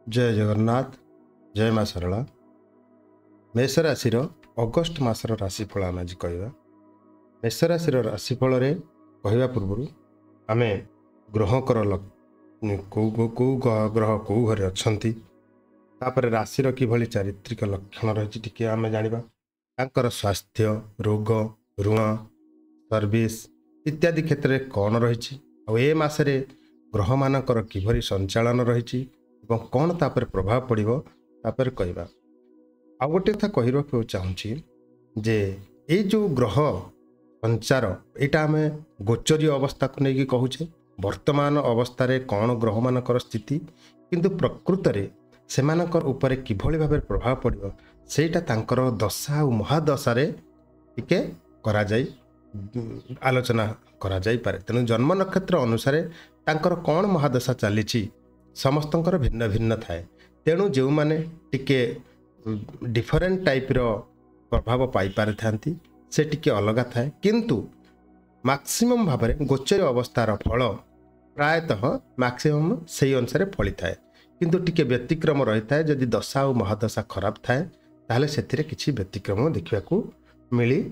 जय जगन्नाथ जय माँ सरला मेष राशि अगस्ट मासर राशिफल आम आज कहवा। मेष राशि राशिफल कहवा पूर्व आम ग्रहकर कौ ग्रह कौ घरे अच्छा राशि किभली चारित्रिक लक्षण रही टी आम जाना स्वास्थ्य रोग ऋण सर्विस इत्यादि क्षेत्र में कौन रही मसरे ग्रह मानकर किभली संचालन रही कौन तापर प्रभाव पड़ो तापर कहवा। आ गोटे कथा कहवाक चाहूँगी जे ये जो ग्रह संचार यहाँ आम गोचरीय अवस्था को लेकिन कहूचे वर्तमान अवस्था कौन ग्रह मानकर स्थिति किंतु प्रकृत में से उपरे किभली भाव प्रभाव पड़ो सेटा तांकर दशा और महादशा टिके करा जाई आलोचना करा जाई पारे। तेणु जन्म नक्षत्र अनुसार तांकर कौन महादशा चली समस्तंकर भिन्न भिन्न थाए। तेणु जो माने टिके डिफरेंट टाइप रो प्रभाव पाई पारि थांती से टिके अलग थाए किंतु मैक्सिमम भाव में गोचर अवस्थार फल प्रायतः मैक्सिमम से अनुसार फली थाए किंतु टिके व्यतिक्रम रही थाए। जदि दशा और महादशा खराब थाए ताहले सेथिरे किछि व्यतिक्रम देखिबाकू मिली।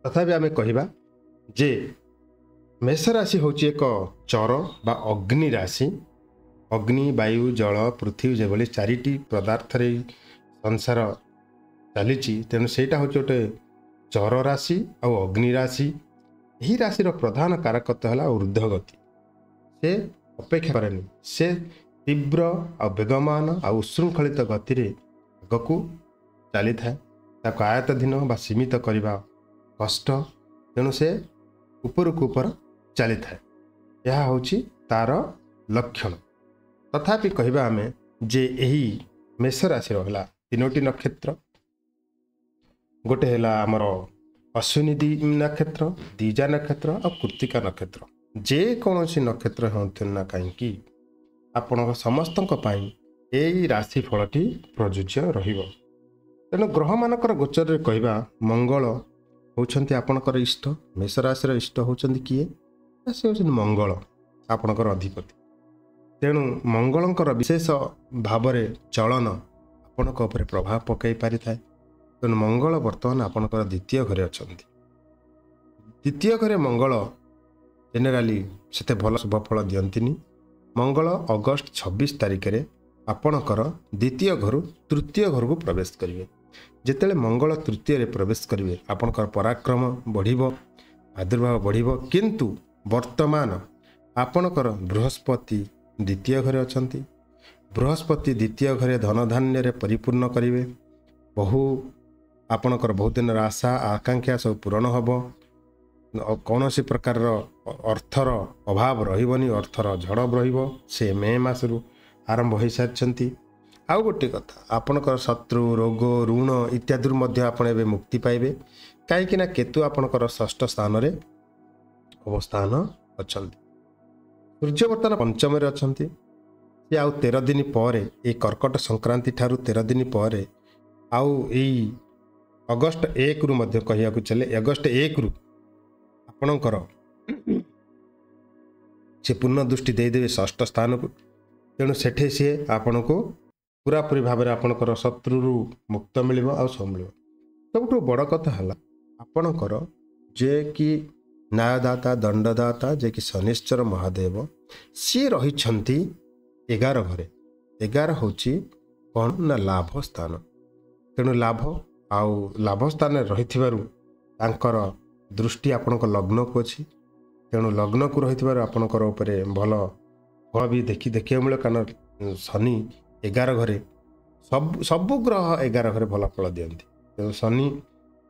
तथापि आमे कहिबा जे मेष राशि होची एक चर बा अग्नि राशि। अग्नि वायु जल पृथ्वी जो चारिटी पदार्थ संसार चली तेणु सेटा हूँ गोटे चर राशि और अग्नि राशि। यही राशि प्रधान कारकत्व है ऊर्ध्वगति। से अपेक्षा करेनि से तीव्र आ बेगमान आ उशृंखलित गति आगक चली थाए। आयतधीन बा सीमित करने कष्ट तेणु से उपरकू उपर चली थाए। यह हूँ तार लक्षण। तथापि कहबा आमे जे यही मेष राशि है तीनोटी नक्षत्र गोटे है आमर अश्विनी नक्षत्र दीजा नक्षत्र और कृत्तिका नक्षत्र जे कौन सी नक्षत्र होते ना कहीं आपण समस्त यही राशि फलटी प्रযোज्य रहिबो। तेणु ग्रह मानकर गोचर कहबा मंगल होउछंती आपणकर इष्ट। मेष राशि इष्ट होउछंती किए से होउछंती मंगल आपणकर अधिपति। तेणु मंगलंकर विशेष भाव चलन आपणक उपरे प्रभाव पकई पारि थाए। तेणु मंगल वर्तमान आपणकर द्वितीय घरे अछंती। द्वितीय घरे मंगल जेनेराली सेते भल शुभफल दियंतिनी। मंगल अगस्ट 26 तारिख में आपणकर द्वितीय घर तृतीय घर को प्रवेश करेंगे। जितेबाला मंगल तृतीय रे प्रवेश करेंगे आपणकर पराक्रम बढ़िबो आविर्भाव बढ़िबो किंतु वर्तमान आपणकर बृहस्पति द्वितीय घरे अछंती। बृहस्पति द्वितीय घरे धन धान्य परिपूर्ण करेंगे। बहु आपणकर बहुत दिन आशा आकांक्षा सब पूरण हम। कौन सी प्रकार अर्थर अभाव रही अर्थर झड़ रही से मे मासरू आरंभ हो सारी। आउ गोटे कथा आपणकर शत्रु रोग ऋण इत्यादि आपण एवं मुक्ति पाइबे कहीं केतु आपणकर षष्ठ स्थान रे अवस्थान अच्छा। सूर्य बर्तमान पंचम अच्छा। सी आउ 13 दिन पर ये कर्कट संक्रांति ठारू 13 दिन पर आउ अगस्ट 1 रु मध्य कहिया चले अगस्ट 1 रु आपणकर से पूर्ण दृष्टि देदेवे षष्ठ स्थान को। तेणु सेठे सी आपण को पूरापूरी भाव में आपणकर शत्रु मुक्त मिल आ सब मिल। सबुठ बड़ कथा है आपणकर जे कि न्यायदाता दंडदाता जे कि शनिश्चर महादेव सी रही 11 घरे। 11 हूँ कौन ना लाभ स्थान। तेणु लाभ आउ लाभ स्थान रही दृष्टि आपणक लग्न को अच्छी। तेणु लग्न को रही आपणकर उपरे भल फल भी देखा मिले कारण शनि 11 घरे सबु ग्रह 11 घरे भल फल दियंती। तेणु शनि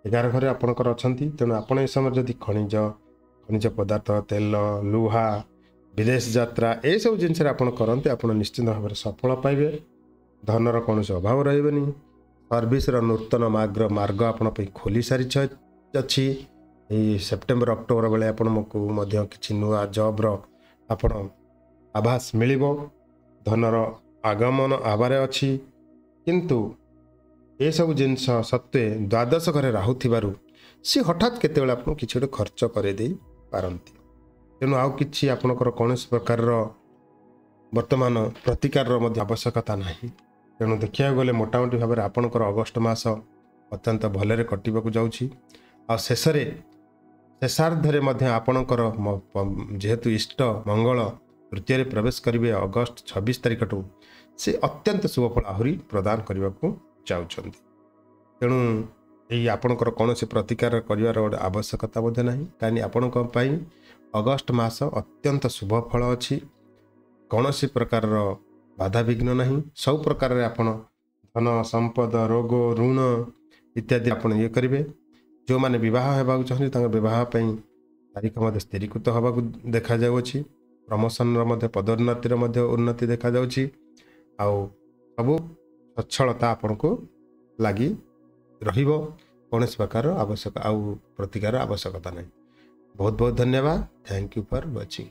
11 घरे आपणकर अछंती। तेणु आपण ए समय जदि खनिज पदार्थ तेल लुहा विदेश यात्रा ये सब जिनस आप करते आप निश्चित भाव में सफल पाइबे। धनर कौन अभाव रही सर्विस नूतन मार्ग आपण खोली सारी अच्छी। सेप्टेम्बर अक्टोबर बेले आपको किसी नुआ जॉब्र आपण आभास मिल धनर आगमन आवार अच्छी किंतु ये सब जिनस सत्वे द्वादश घरे राहु थिबारु सी हठात केतेबेले आपन किछि गोटे खर्च करे दे पारंती। तेणु आउ किछि आपनकर कौन प्रकार ବର୍ତ୍ତମାନ ପ୍ରତିକାରର ମଧ୍ୟ ଆବଶ୍ୟକତା ନାହିଁ। ତେଣୁ ଦେଖିବାକୁ ଗଲେ ମୋଟାମୋଟି ଭାବରେ ଆପଣଙ୍କର ଅଗଷ୍ଟ ମାସ ଅତ୍ୟନ୍ତ ଭଲରେ କଟିବାକୁ ଯାଉଛି। ଆଉ ଶେଷାର୍ଦ୍ଧରେ ମଧ୍ୟ ଆପଣଙ୍କର ଯେହେତୁ ଇଷ୍ଟ ମଙ୍ଗଳ ତୃତୀୟରେ ପ୍ରବେଶ କରିବେ ଅଗଷ୍ଟ 26 ତାରିଖଠୁ, ସେ ଅତ୍ୟନ୍ତ ଶୁଭଫଳ ଆହୁରି ପ୍ରଦାନ କରିବାକୁ ଯାଉଛନ୍ତି। ତେଣୁ ଏହି ଆପଣଙ୍କର କୌଣସି ପ୍ରତିକାର କରିବାର ଗୋଟେ ଆବଶ୍ୟକତା ମଧ୍ୟ ନାହିଁ, କାହିଁକି ଆପଣଙ୍କ ପାଇଁ ଅଗଷ୍ଟ ମାସ ଅତ୍ୟନ୍ତ ଶୁଭ ଫଳ ଅଛି। କୌଣସି ପ୍ରକାରର ବାଧାବିଘ୍ନ ନାହିଁ। ସବୁ ପ୍ରକାରରେ ଆପଣ ଧନ ସମ୍ପଦ ରୋଗ ଋଣ ଇତ୍ୟାଦି ଆପଣ କରିବେ। ଯେଉଁମାନେ ବିବାହ ହେବାକୁ ଚାହୁଁଛନ୍ତି ତାଙ୍କ ବିବାହ ପାଇଁ ତାରିଖ ମଧ୍ୟ ସ୍ଥିରୀକୃତ ହେବାକୁ ଦେଖାଯାଉଅଛି। ପ୍ରମୋସନର ମଧ୍ୟ ପଦୋନ୍ନତିର ମଧ୍ୟ ଉନ୍ନତି ଦେଖାଯାଉଛି। ଆଉ ସବୁ ସଚ୍ଛଳତା ଆପଣଙ୍କୁ ଲାଗି ରହିବ। କୌଣସି ପ୍ରକାର ପ୍ରତିକାର ଆବଶ୍ୟକତା ନାହିଁ। ବହୁତ ବହୁତ ଧନ୍ୟବାଦ। Thank you for watching.